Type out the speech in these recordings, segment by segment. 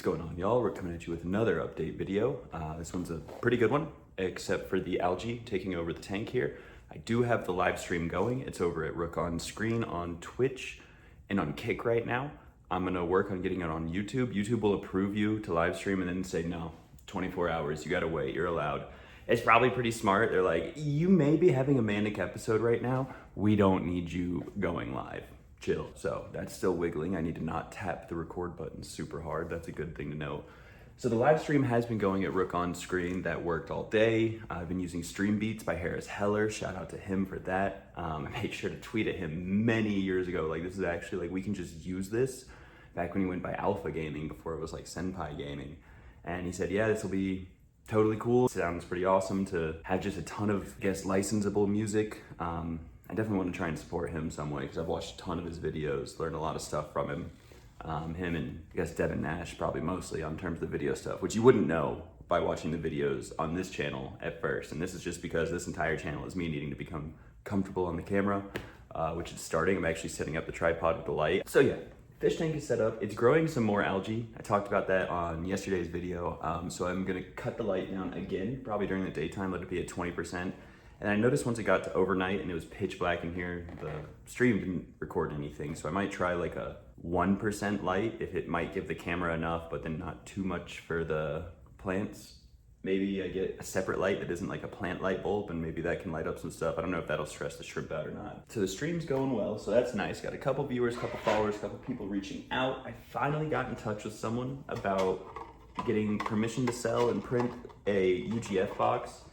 going on, y'all? We're coming at you with another update video. This one's a pretty good one, except for the algae taking over the tank here. I do have the live stream going. It's over at Rook on Screen on Twitch and on Kick right now. I'm gonna work on getting it on YouTube. YouTube will approve you to live stream and then say, no, 24 hours, you gotta wait, you're allowed. It's probably pretty smart. They're like, you may be having a manic episode right now. We don't need you going live. Chill. So that's still wiggling. I need to not tap the record button super hard. That's a good thing to know. So the live stream has been going at Rook on Screen. That worked all day. I've been using Stream Beats by Harris Heller. Shout out to him for that. I made sure to tweet at him many years ago. Like, this is actually, like, we can just use this. Back when he went by Alpha Gaming, before it was like Senpai Gaming. And he said, yeah, this will be totally cool. Sounds pretty awesome to have just a ton of, I guess, licensable music. I definitely want to try and support him some way because I've watched a ton of his videos, learned a lot of stuff from him. Him and I guess Devin Nash probably mostly on terms of the video stuff, which you wouldn't know by watching the videos on this channel at first. And this is just because this entire channel is me needing to become comfortable on the camera, which is starting. I'm actually setting up the tripod with the light. So yeah, fish tank is set up. It's growing some more algae. I talked about that on yesterday's video. So I'm gonna cut the light down again, probably during the daytime, let it be at 20%. And I noticed once it got to overnight and it was pitch black in here, the stream didn't record anything. So I might try like a 1% light if it might give the camera enough, but then not too much for the plants. Maybe I get a separate light that isn't like a plant light bulb and maybe that can light up some stuff. I don't know if that'll stress the shrimp out or not. So the stream's going well, so that's nice. Got a couple viewers, couple followers, couple people reaching out. I finally got in touch with someone about getting permission to sell and print a UGF box.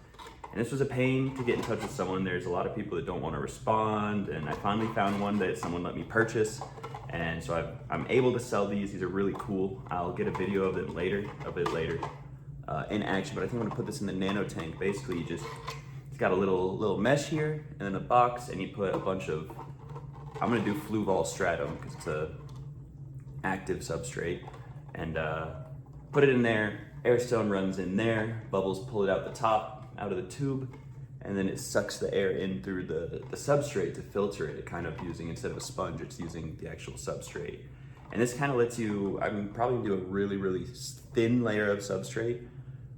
And this was a pain to get in touch with someone. There's a lot of people that don't want to respond, and I finally found one that someone let me purchase. And so I'm able to sell these. These are really cool. I'll get a video of them later, in action, but I think I'm gonna put this in the nano tank. Basically, it's got a little mesh here, and then a box, and you put a bunch of, I'm gonna do Fluval stratum, because it's a active substrate, and put it in there, airstone runs in there, bubbles pull it out the top, out of the tube, and then it sucks the air in through the substrate to filter it. It kind of using, instead of a sponge, it's using the actual substrate. And this kind of lets you, I'm probably gonna do a really, really thin layer of substrate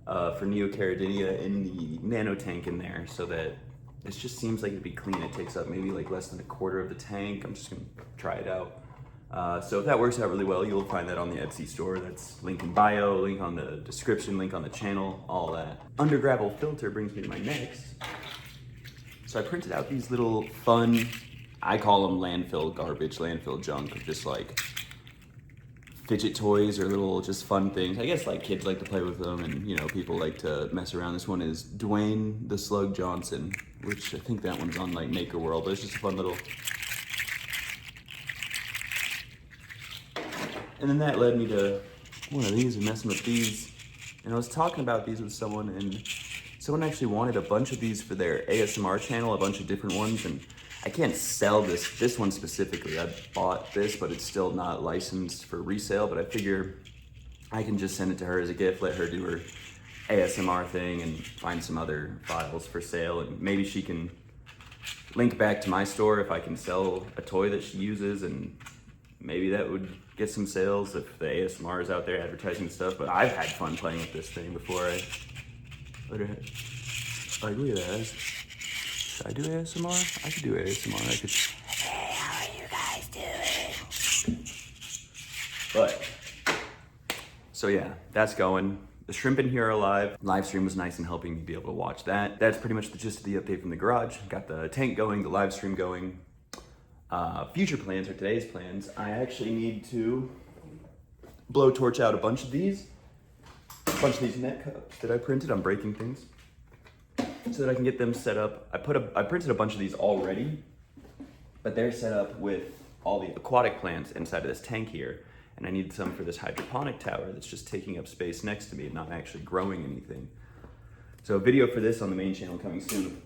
for Neocaridinea in the nano tank in there, so that this just seems like it'd be clean. It takes up maybe like less than a quarter of the tank. I'm just gonna try it out. So if that works out really well, you'll find that on the Etsy store. That's link in bio, link on the description, link on the channel, all that. Under gravel filter brings me to my next. So I printed out these little fun, I call them landfill garbage, landfill junk, of just like fidget toys or little just fun things. I guess like kids like to play with them and you know, people like to mess around. This one is Dwayne the Slug Johnson, which I think that one's on like Maker World, but it's just a fun little. And then that led me to one of these and messing with these. And I was talking about these with someone, and someone actually wanted a bunch of these for their ASMR channel, a bunch of different ones. And I can't sell this one specifically. I bought this, but it's still not licensed for resale. But I figure I can just send it to her as a gift, let her do her ASMR thing and find some other files for sale. And maybe she can link back to my store if I can sell a toy that she uses, and maybe that would get some sales if the ASMR is out there advertising stuff. But I've had fun playing with this thing before. Like, look at that. Should I do ASMR? I could do ASMR. I could. Hey, how are you guys doing? But, so yeah, that's going. The shrimp in here are alive. Live stream was nice in helping me be able to watch that. That's pretty much the gist of the update from the garage. Got the tank going, the live stream going. Future plans, or today's plans, I actually need to blowtorch out a bunch of these net cups that I printed. I'm breaking things so that I can get them set up. I printed a bunch of these already, but they're set up with all the aquatic plants inside of this tank here, and I need some for this hydroponic tower that's just taking up space next to me and not actually growing anything. So a video for this on the main channel coming soon.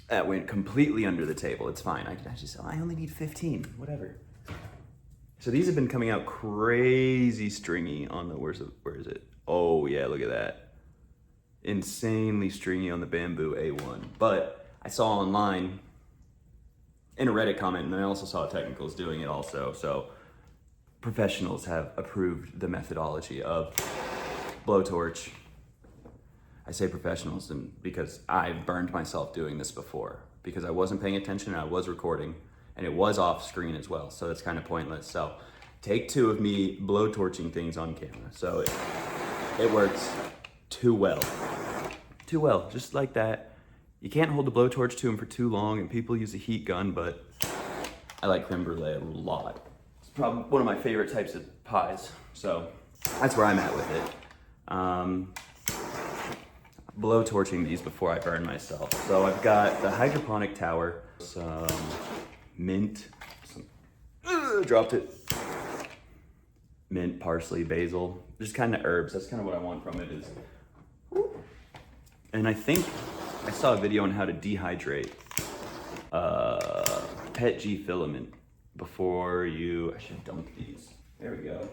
That went completely under the table. It's fine. I only need 15, whatever. So these have been coming out crazy stringy on the, where is it? Oh yeah, look at that. Insanely stringy on the bamboo A1. But I saw online in a Reddit comment, and I also saw Technicals doing it also. So professionals have approved the methodology of blowtorch. I say professionals because I burned myself doing this before because I wasn't paying attention and I was recording and it was off screen as well. So it's kind of pointless. So take 2 of me blowtorching things on camera. So it works too well. Too well, just like that. You can't hold the blowtorch to them for too long and people use a heat gun, but I like creme brulee a lot. It's probably one of my favorite types of pies. So that's where I'm at with it. Blowtorching these before I burn myself. So I've got the hydroponic tower, some mint, dropped it. Mint, parsley, basil, just kind of herbs. That's kind of what I want from it is. And I think I saw a video on how to dehydrate PET G filament before I should dunk these. There we go.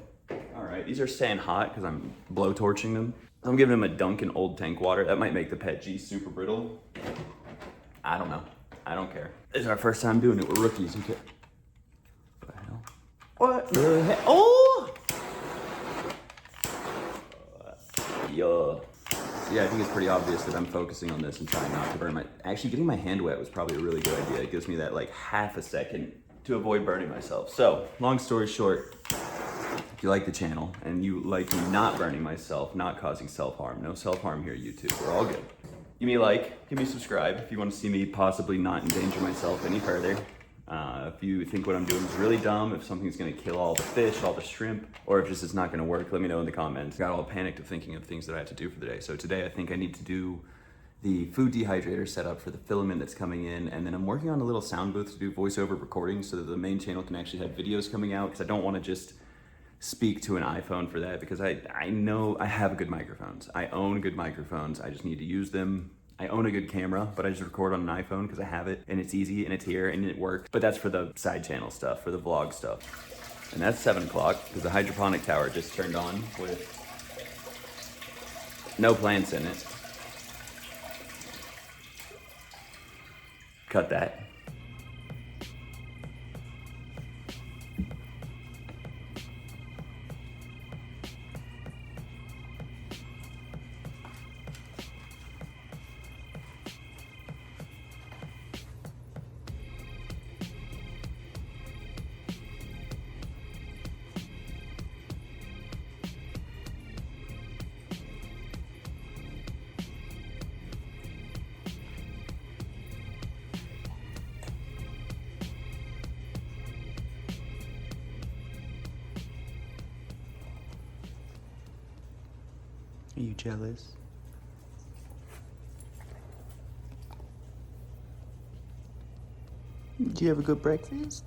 All right, these are staying hot because I'm blowtorching them. I'm giving them a dunk in old tank water. That might make the PET G super brittle. I don't know. I don't care. This is our first time doing it. We're rookies. Okay. What the hell? What the heck? Oh! Yeah, I think it's pretty obvious that I'm focusing on this and trying not to burn my... Actually, getting my hand wet was probably a really good idea. It gives me that like half a second to avoid burning myself. So, long story short, if you like the channel and you like me not burning myself, not causing self-harm, no self-harm here, YouTube, we're all good. Give me a like, give me a subscribe if you want to see me possibly not endanger myself any further. If you think what I'm doing is really dumb, if something's gonna kill all the fish, all the shrimp, or if just it's not gonna work, let me know in the comments. I got all panicked of thinking of things that I have to do for the day. So today I think I need to do the food dehydrator setup for the filament that's coming in, and then I'm working on a little sound booth to do voiceover recording so that the main channel can actually have videos coming out, because I don't wanna just speak to an iPhone for that, because I know I have good microphones. I own good microphones, I just need to use them. I own a good camera, but I just record on an iPhone because I have it and it's easy and it's here and it works. But that's for the side channel stuff, for the vlog stuff. And that's 7 o'clock because the hydroponic tower just turned on with no plants in it. Cut that. Are you jealous? Did you have a good breakfast?